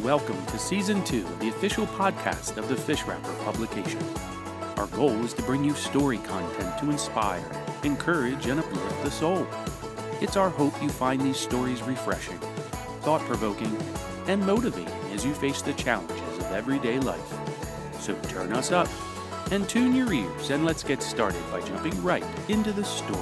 Welcome to Season 2 of the official podcast of the Fish Wrapper publication. Our goal is to bring you story content to inspire, encourage, and uplift the soul. It's our hope you find these stories refreshing, thought-provoking, and motivating as you face the challenges of everyday life. So turn us up and tune your ears, and let's get started by jumping right into the story.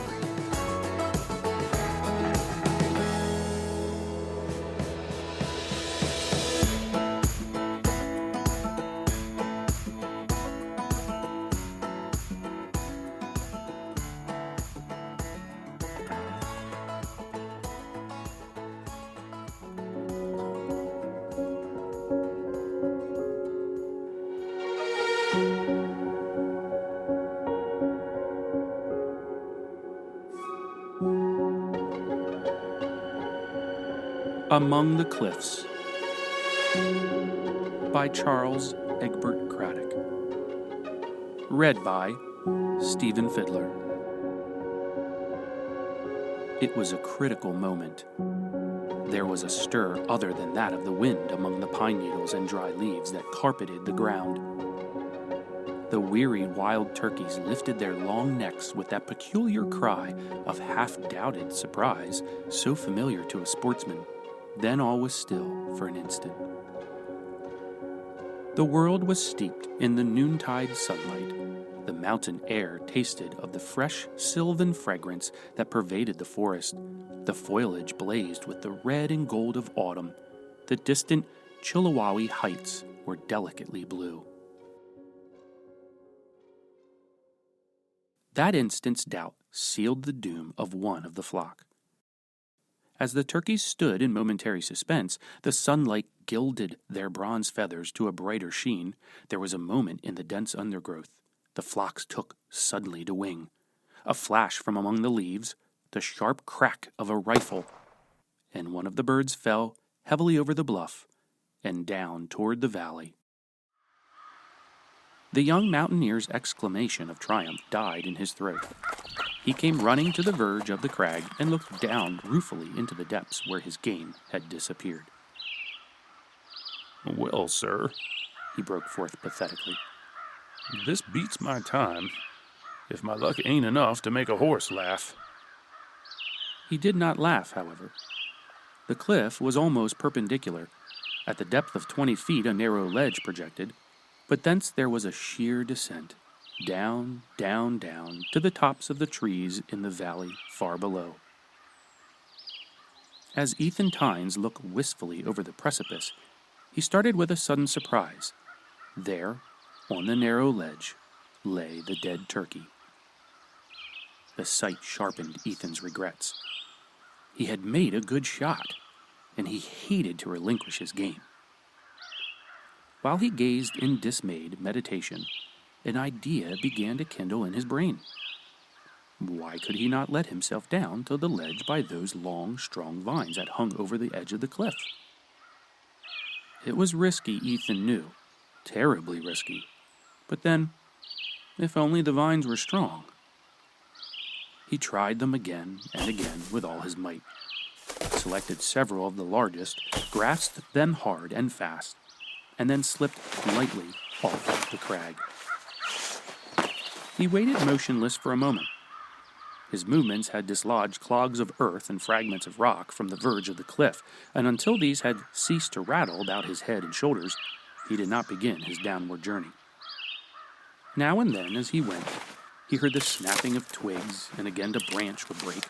Among the Cliffs by Charles Egbert Craddock. Read by Stephen Fiddler. It was a critical moment. There was a stir other than that of the wind among the pine needles and dry leaves that carpeted the ground. The weary wild turkeys lifted their long necks with that peculiar cry of half-doubted surprise so familiar to a sportsman. Then all was still for an instant. The world was steeped in the noontide sunlight. The mountain air tasted of the fresh sylvan fragrance that pervaded the forest. The foliage blazed with the red and gold of autumn. The distant Chilliwacky heights were delicately blue. That instant's doubt sealed the doom of one of the flock. As the turkeys stood in momentary suspense, the sunlight gilded their bronze feathers to a brighter sheen. There was a moment in the dense undergrowth. The flocks took suddenly to wing. A flash from among the leaves, the sharp crack of a rifle, and one of the birds fell heavily over the bluff and down toward the valley. The young mountaineer's exclamation of triumph died in his throat. He came running to the verge of the crag and looked down ruefully into the depths where his game had disappeared. "Well, sir," he broke forth pathetically, "this beats my time, if my luck ain't enough to make a horse laugh." He did not laugh, however. The cliff was almost perpendicular. At the depth of 20 feet a narrow ledge projected, but thence there was a sheer descent. Down, down, down, to the tops of the trees in the valley far below. As Ethan Tynes looked wistfully over the precipice, he started with a sudden surprise. There, on the narrow ledge, lay the dead turkey. The sight sharpened Ethan's regrets. He had made a good shot, and he hated to relinquish his game. While he gazed in dismayed meditation, an idea began to kindle in his brain. Why could he not let himself down to the ledge by those long, strong vines that hung over the edge of the cliff? It was risky, Ethan knew, terribly risky. But then, if only the vines were strong. He tried them again and again with all his might, selected several of the largest, grasped them hard and fast, and then slipped lightly off the crag. He waited motionless for a moment. His movements had dislodged clogs of earth and fragments of rock from the verge of the cliff, and until these had ceased to rattle about his head and shoulders, he did not begin his downward journey. Now and then, as he went, he heard the snapping of twigs, and again a branch would break.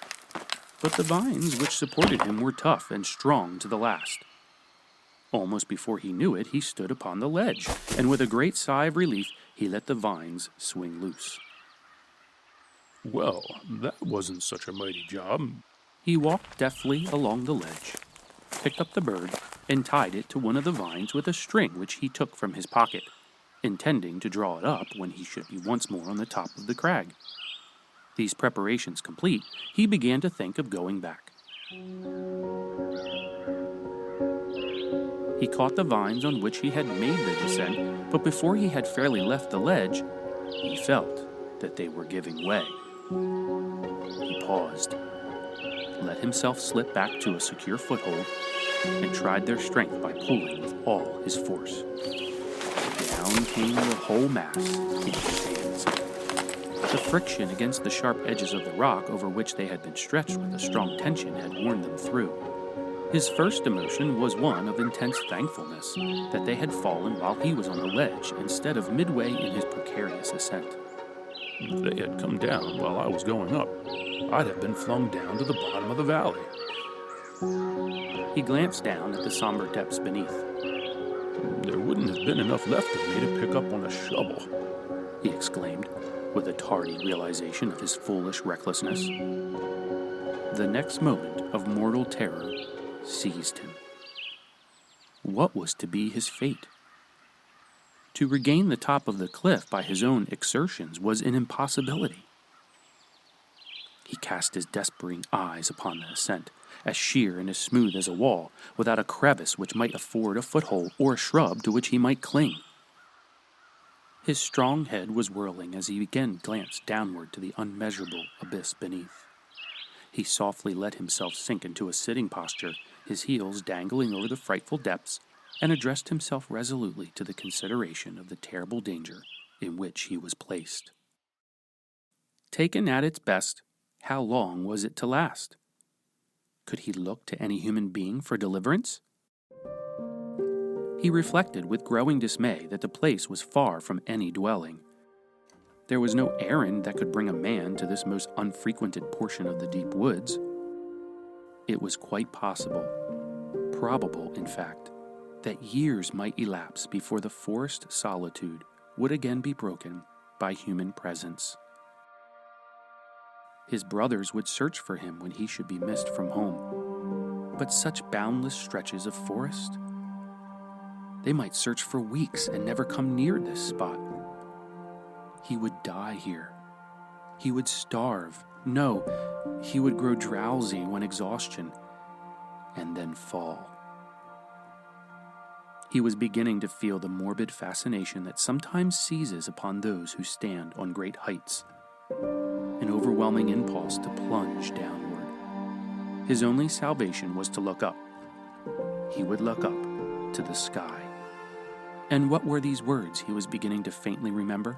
But the vines which supported him were tough and strong to the last. Almost before he knew it, he stood upon the ledge, and with a great sigh of relief, he let the vines swing loose. "Well, that wasn't such a mighty job." He walked deftly along the ledge, picked up the bird, and tied it to one of the vines with a string which he took from his pocket, intending to draw it up when he should be once more on the top of the crag. These preparations complete, he began to think of going back. He caught the vines on which he had made the descent, but before he had fairly left the ledge, he felt that they were giving way. He paused, let himself slip back to a secure foothold, and tried their strength by pulling with all his force. Down came the whole mass into his hands. The friction against the sharp edges of the rock over which they had been stretched with a strong tension had worn them through. His first emotion was one of intense thankfulness that they had fallen while he was on the ledge instead of midway in his precarious ascent. If they had come down while I was going up, I'd have been flung down to the bottom of the valley. He glanced down at the somber depths beneath. There wouldn't have been enough left of me to pick up on a shovel, he exclaimed, with a tardy realization of his foolish recklessness. The next moment of mortal terror seized him. What was to be his fate? To regain the top of the cliff by his own exertions was an impossibility. He cast his despairing eyes upon the ascent, as sheer and as smooth as a wall, without a crevice which might afford a foothold or a shrub to which he might cling. His strong head was whirling as he again glanced downward to the unmeasurable abyss beneath. He softly let himself sink into a sitting posture, his heels dangling over the frightful depths, and addressed himself resolutely to the consideration of the terrible danger in which he was placed. Taken at its best, how long was it to last? Could he look to any human being for deliverance? He reflected with growing dismay that the place was far from any dwelling. There was no errand that could bring a man to this most unfrequented portion of the deep woods. It was quite possible, probable in fact, that years might elapse before the forest solitude would again be broken by human presence. His brothers would search for him when he should be missed from home. But such boundless stretches of forest? They might search for weeks and never come near this spot. He would die here. He would starve. No, he would grow drowsy when exhaustion, and then fall. He was beginning to feel the morbid fascination that sometimes seizes upon those who stand on great heights, an overwhelming impulse to plunge downward. His only salvation was to look up. He would look up to the sky. And what were these words he was beginning to faintly remember?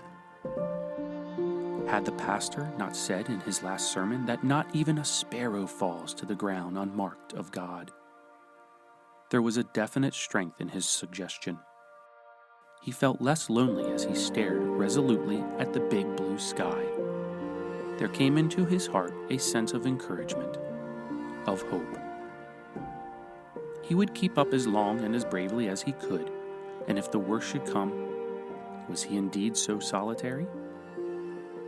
Had the pastor not said in his last sermon that not even a sparrow falls to the ground unmarked of God? There was a definite strength in his suggestion. He felt less lonely as he stared resolutely at the big blue sky. There came into his heart a sense of encouragement, of hope. He would keep up as long and as bravely as he could, and if the worst should come, was he indeed so solitary?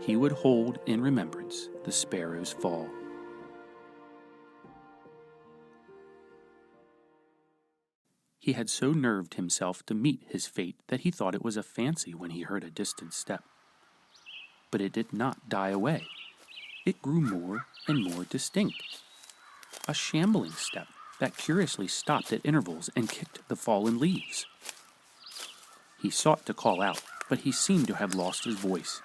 He would hold in remembrance the sparrow's fall. He had so nerved himself to meet his fate that he thought it was a fancy when he heard a distant step. But it did not die away. It grew more and more distinct. A shambling step that curiously stopped at intervals and kicked the fallen leaves. He sought to call out, but he seemed to have lost his voice.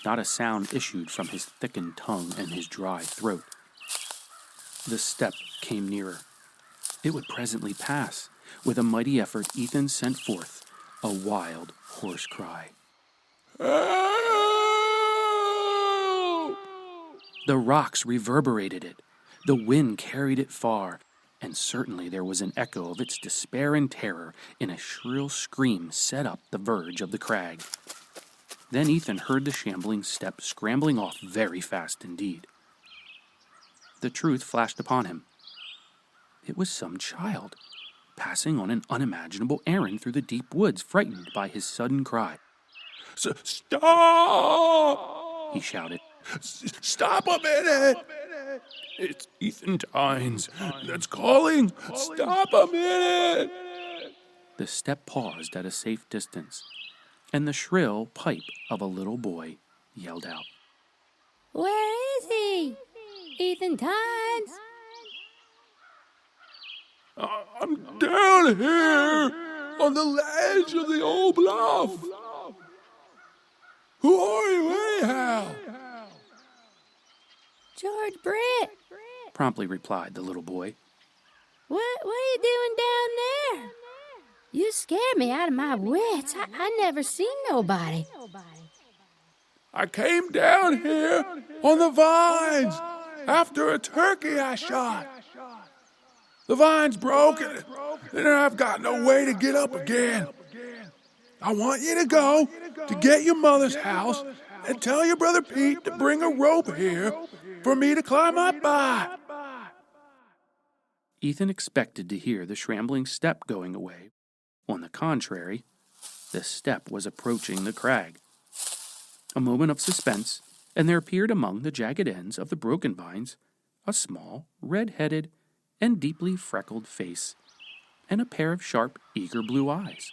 Not a sound issued from his thickened tongue and his dry throat. The step came nearer. It would presently pass. With a mighty effort, Ethan sent forth a wild, hoarse cry. Help! The rocks reverberated it. The wind carried it far, and certainly there was an echo of its despair and terror in a shrill scream set up the verge of the crag. Then Ethan heard the shambling step scrambling off very fast indeed. The truth flashed upon him. It was some child, passing on an unimaginable errand through the deep woods, frightened by his sudden cry. Stop! He shouted. Stop a minute! It's Ethan Tynes that's calling! Stop a minute! The step paused at a safe distance, and the shrill pipe of a little boy yelled out. Where is he? Ethan Tynes? I'm down here on the ledge of the old bluff. Who are you anyhow? George Britt. Promptly replied the little boy. What are you doing down there? You scared me out of my wits. I never seen nobody. I came down here on the vines after a turkey I shot. The vine's broken, and I've got no way to get up again. I want you to go to get your mother's house and tell your brother Pete to bring a rope here for me to climb up by. Ethan expected to hear the shambling step going away. On the contrary, the step was approaching the crag. A moment of suspense, and there appeared among the jagged ends of the broken vines a small, red-headed, and deeply freckled face, and a pair of sharp, eager blue eyes.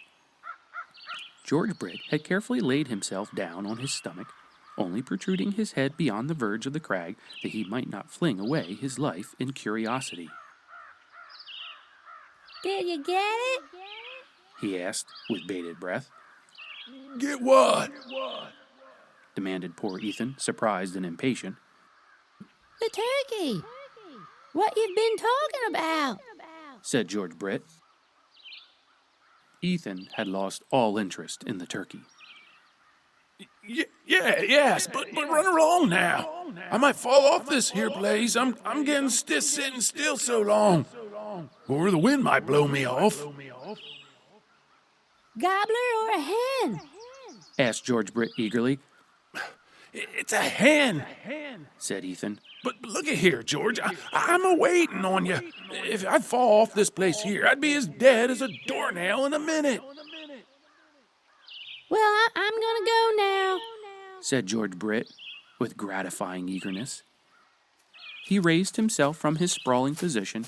George Britt had carefully laid himself down on his stomach, only protruding his head beyond the verge of the crag that he might not fling away his life in curiosity. Did you get it? He asked with bated breath. Get what? Demanded poor Ethan, surprised and impatient. The turkey. What you've been talking about, said George Britt. Ethan had lost all interest in the turkey. Yes, but run along now. I might fall off this here place. I'm getting sitting still so long. Or the wind might blow me off. Gobbler or a hen? Asked George Britt eagerly. It's a hen, said Ethan. But look at here, George. I'm a-waiting on you. If I fall off this place here, I'd be as dead as a doornail in a minute. Well, I'm gonna go now, said George Britt with gratifying eagerness. He raised himself from his sprawling position,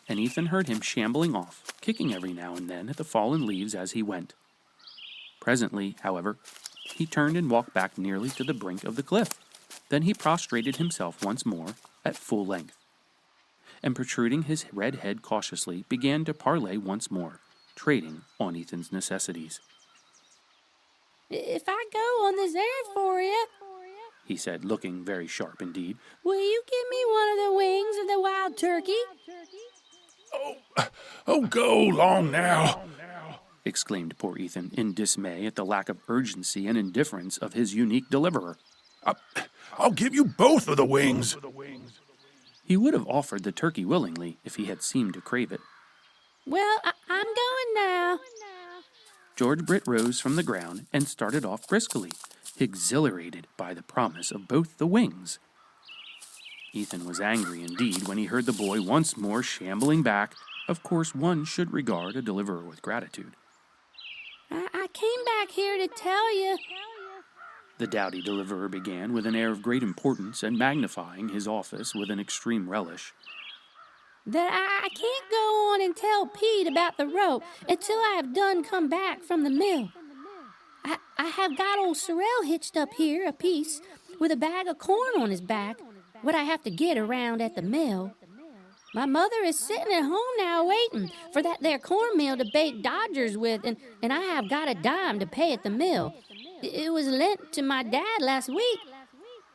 and Ethan heard him shambling off, kicking every now and then at the fallen leaves as he went. Presently, however, he turned and walked back nearly to the brink of the cliff. Then he prostrated himself once more at full length, and protruding his red head cautiously, began to parley once more, trading on Ethan's necessities. If I go on this errand for you, he said, looking very sharp indeed, will you give me one of the wings of the wild turkey? Oh, go along now, exclaimed poor Ethan in dismay at the lack of urgency and indifference of his unique deliverer. I'll give you both of the wings. He would have offered the turkey willingly if he had seemed to crave it. Well, I'm going now. George Britt rose from the ground and started off briskly, exhilarated by the promise of both the wings. Ethan was angry indeed when he heard the boy once more shambling back. Of course, one should regard a deliverer with gratitude. I came back here to tell you, the doughty deliverer began with an air of great importance and magnifying his office with an extreme relish, that I can't go on and tell Pete about the rope until I have done come back from the mill. I have got old Sorrel hitched up here a piece with a bag of corn on his back, what I have to get around at the mill. My mother is sitting at home now waiting for that there cornmeal to bake dodgers with, and I have got a dime to pay at the mill. It was lent to my dad last week,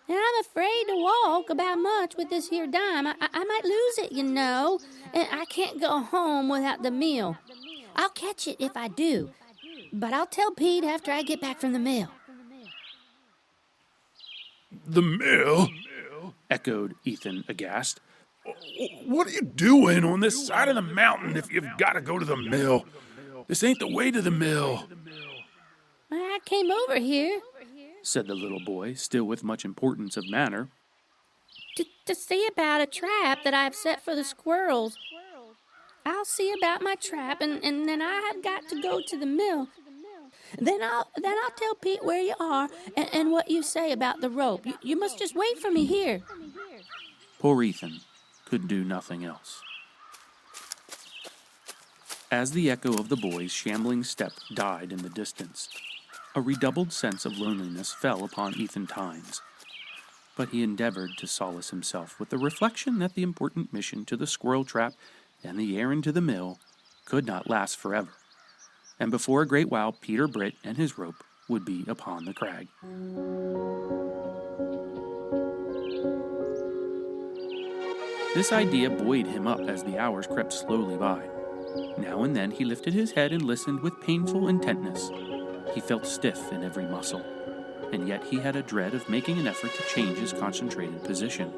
and I'm afraid to walk about much with this here dime. I might lose it, you know, and I can't go home without the meal. I'll catch it if I do, but I'll tell Pete after I get back from the mill. The mill? Echoed Ethan aghast. What are you doing on this side of the mountain if you've got to go to the mill? This ain't the way to the mill. I came over here, said the little boy, still with much importance of manner, to see about a trap that I've set for the squirrels. I'll see about my trap, and then I have got to go to the mill. Then I'll tell Pete where you are and what you say about the rope. You must just wait for me here. Poor Ethan could do nothing else. As the echo of the boy's shambling step died in the distance, a redoubled sense of loneliness fell upon Ethan Tynes. But he endeavored to solace himself with the reflection that the important mission to the squirrel trap and the errand to the mill could not last forever, and before a great while Peter Britt and his rope would be upon the crag. This idea buoyed him up as the hours crept slowly by. Now and then he lifted his head and listened with painful intentness. He felt stiff in every muscle, and yet he had a dread of making an effort to change his concentrated position.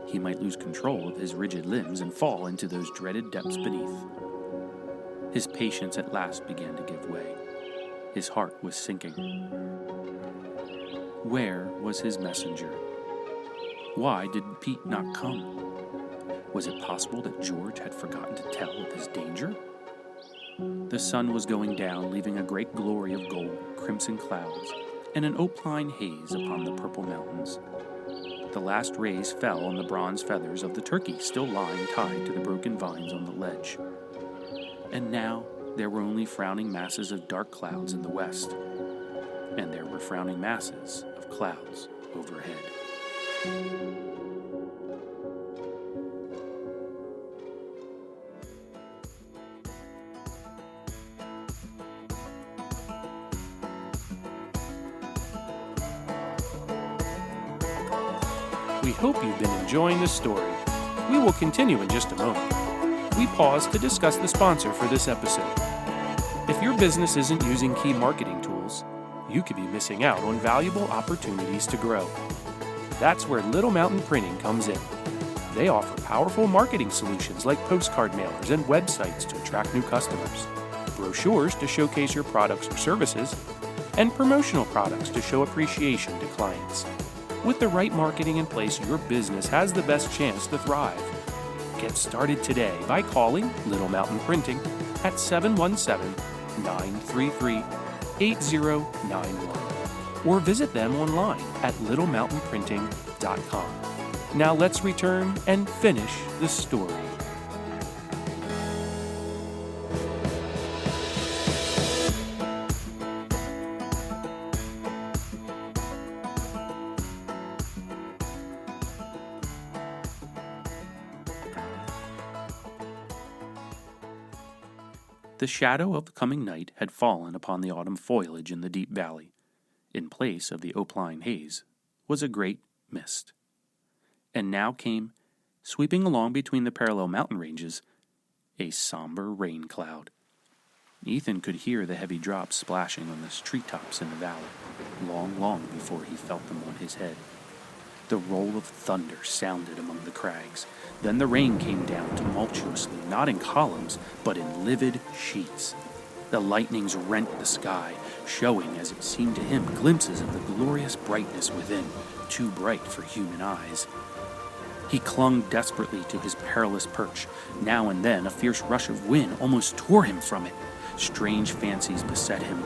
He might lose control of his rigid limbs and fall into those dreaded depths beneath. His patience at last began to give way. His heart was sinking. Where was his messenger? Why did Pete not come? Was it possible that George had forgotten to tell of his danger? The sun was going down, leaving a great glory of gold, crimson clouds, and an opaline haze upon the purple mountains. The last rays fell on the bronze feathers of the turkey still lying tied to the broken vines on the ledge. And now there were only frowning masses of dark clouds in the west, and there were frowning masses of clouds overhead. We hope you've been enjoying this story. We will continue in just a moment. We pause to discuss the sponsor for this episode. If your business isn't using key marketing tools, you could be missing out on valuable opportunities to grow. That's where Little Mountain Printing comes in. They offer powerful marketing solutions like postcard mailers and websites to attract new customers, brochures to showcase your products or services, and promotional products to show appreciation to clients. With the right marketing in place, your business has the best chance to thrive. Get started today by calling Little Mountain Printing at 717-933-8091 or visit them online at littlemountainprinting.com. Now let's return and finish the story. The shadow of the coming night had fallen upon the autumn foliage in the deep valley. In place of the opaline haze was a great mist. And now came, sweeping along between the parallel mountain ranges, a somber rain cloud. Ethan could hear the heavy drops splashing on the treetops in the valley, long before he felt them on his head. The roll of thunder sounded among the crags. Then the rain came down tumultuously, not in columns, but in livid sheets. The lightnings rent the sky, showing, as it seemed to him, glimpses of the glorious brightness within, too bright for human eyes. He clung desperately to his perilous perch. Now and then a fierce rush of wind almost tore him from it. Strange fancies beset him.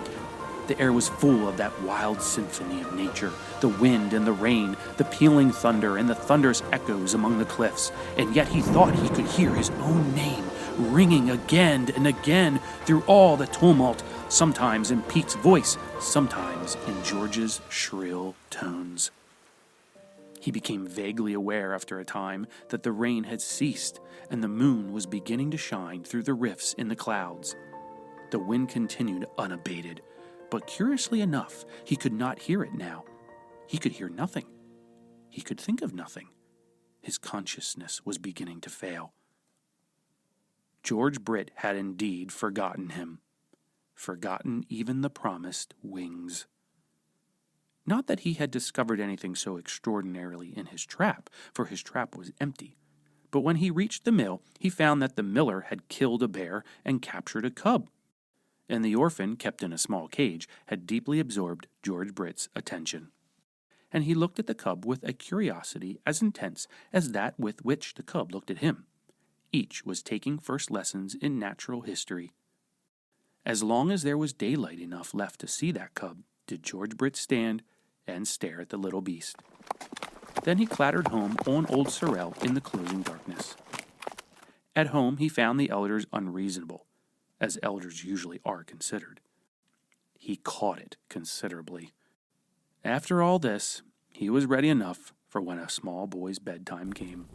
The air was full of that wild symphony of nature, the wind and the rain, the pealing thunder and the thunderous echoes among the cliffs, and yet he thought he could hear his own name ringing again and again through all the tumult, sometimes in Pete's voice, sometimes in George's shrill tones. He became vaguely aware after a time that the rain had ceased and the moon was beginning to shine through the rifts in the clouds. The wind continued unabated. But curiously enough, he could not hear it now. He could hear nothing. He could think of nothing. His consciousness was beginning to fail. George Britt had indeed forgotten him. Forgotten even the promised wings. Not that he had discovered anything so extraordinarily in his trap, for his trap was empty. But when he reached the mill, he found that the miller had killed a bear and captured a cub. And the orphan, kept in a small cage, had deeply absorbed George Britt's attention. And he looked at the cub with a curiosity as intense as that with which the cub looked at him. Each was taking first lessons in natural history. As long as there was daylight enough left to see that cub, did George Britt stand and stare at the little beast. Then he clattered home on old Sorrel in the closing darkness. At home he found the elders unreasonable, as elders usually are considered. He caught it considerably. After all this, he was ready enough for when a small boy's bedtime came.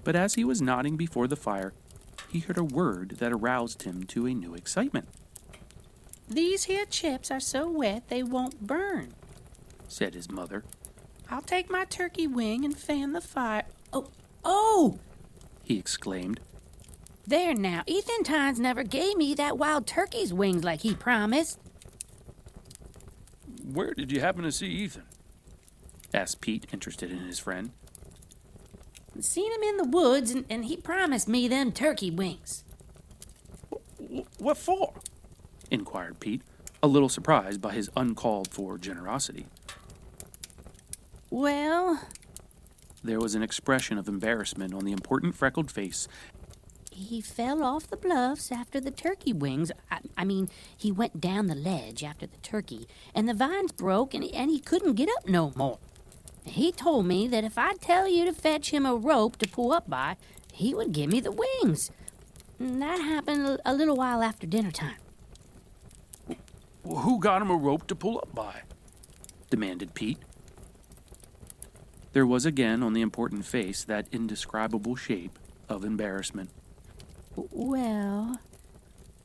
But as he was nodding before the fire, he heard a word that aroused him to a new excitement. "These here chips are so wet they won't burn," said his mother. "I'll take my turkey wing and fan the fire. Oh, Oh! he exclaimed. There now, Ethan Tynes never gave me that wild turkey's wings like he promised. Where did you happen to see Ethan? Asked Pete, interested in his friend. Seen him in the woods, and he promised me them turkey wings. What for? Inquired Pete, a little surprised by his uncalled-for generosity. Well... There was an expression of embarrassment on the important freckled face. He fell off the bluffs after the turkey wings. I mean, he went down the ledge after the turkey, and the vines broke, and he couldn't get up no more. He told me that if I'd tell you to fetch him a rope to pull up by, he would give me the wings. And that happened a little while after dinner time. Well, who got him a rope to pull up by? Demanded Pete. There was again on the important face that indescribable shape of embarrassment. Well...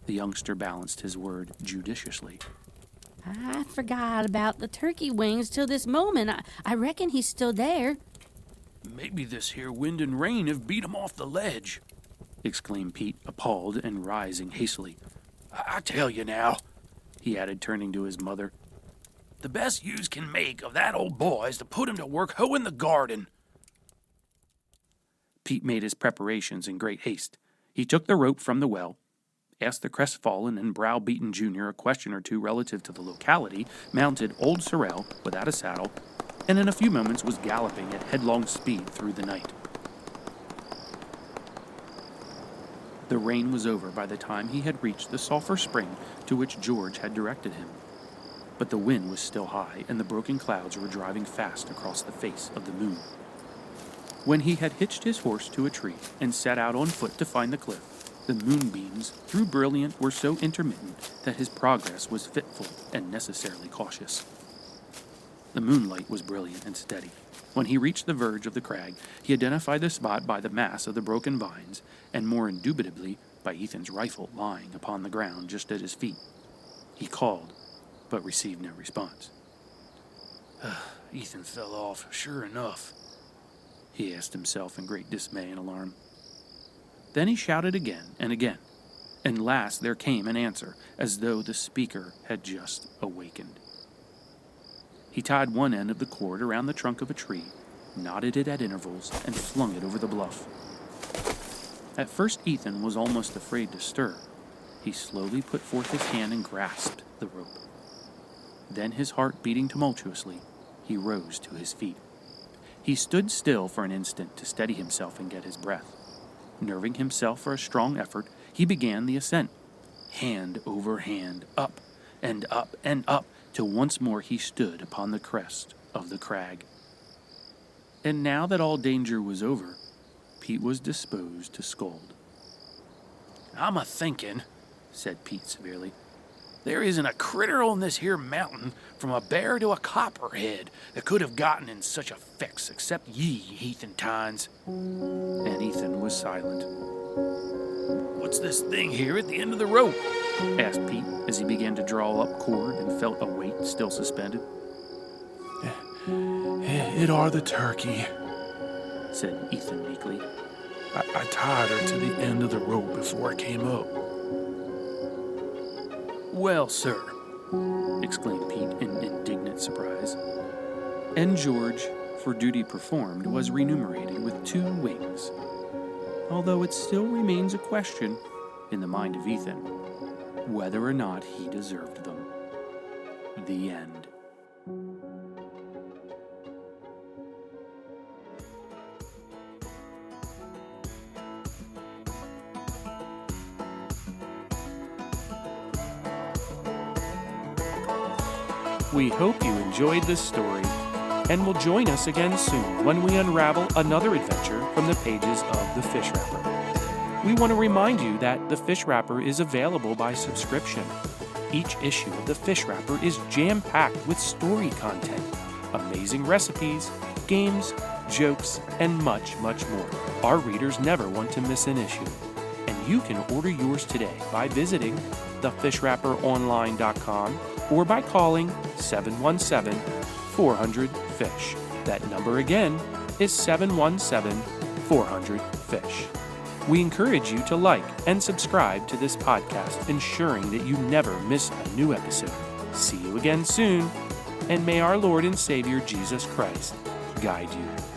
The youngster balanced his word judiciously. I forgot about the turkey wings till this moment. I reckon he's still there. Maybe this here wind and rain have beat him off the ledge, exclaimed Pete, appalled and rising hastily. I tell you now, he added, turning to his mother, the best use can make of that old boy is to put him to work hoeing the garden. Pete made his preparations in great haste. He took the rope from the well, asked the crestfallen and brow-beaten junior a question or two relative to the locality, mounted old Sorrel without a saddle, and in a few moments was galloping at headlong speed through the night. The rain was over by the time he had reached the sulphur spring to which George had directed him. But the wind was still high, and the broken clouds were driving fast across the face of the moon. When he had hitched his horse to a tree and set out on foot to find the cliff, the moonbeams, though brilliant, were so intermittent that his progress was fitful and necessarily cautious. The moonlight was brilliant and steady. When he reached the verge of the crag, he identified the spot by the mass of the broken vines, and more indubitably by Ethan's rifle lying upon the ground just at his feet. He called, but received no response. Ethan fell off, sure enough, he asked himself in great dismay and alarm. Then he shouted again and again, and last there came an answer, as though the speaker had just awakened. He tied one end of the cord around the trunk of a tree, knotted it at intervals, and flung it over the bluff. At first Ethan was almost afraid to stir. He slowly put forth his hand and grasped the rope. Then, his heart beating tumultuously, he rose to his feet. He stood still for an instant to steady himself and get his breath. Nerving himself for a strong effort, he began the ascent, hand over hand, up and up and up, till once more he stood upon the crest of the crag. And now that all danger was over, Pete was disposed to scold. I'm a-thinking, said Pete severely, there isn't a critter on this here mountain, from a bear to a copperhead, that could have gotten in such a fix except ye, Ethan Tynes. And Ethan was silent. What's this thing here at the end of the rope? Asked Pete as he began to draw up cord and felt a weight still suspended. It are the turkey, said Ethan meekly. I tied her to the end of the rope before I came up. Well, sir, exclaimed Pete in indignant surprise. And George, for duty performed, was remunerated with 2 wings, although it still remains a question in the mind of Ethan whether or not he deserved them. The end. We hope you enjoyed this story and will join us again soon when we unravel another adventure from the pages of The Fish Wrapper. We want to remind you that The Fish Wrapper is available by subscription. Each issue of The Fish Wrapper is jam-packed with story content, amazing recipes, games, jokes, and much, much more. Our readers never want to miss an issue. And you can order yours today by visiting thefishwrapperonline.com or by calling 717-400-FISH. That number again is 717-400-FISH. 400 fish. We encourage you to like and subscribe to this podcast, ensuring that you never miss a new episode. See you again soon, and may our Lord and Savior Jesus Christ guide you.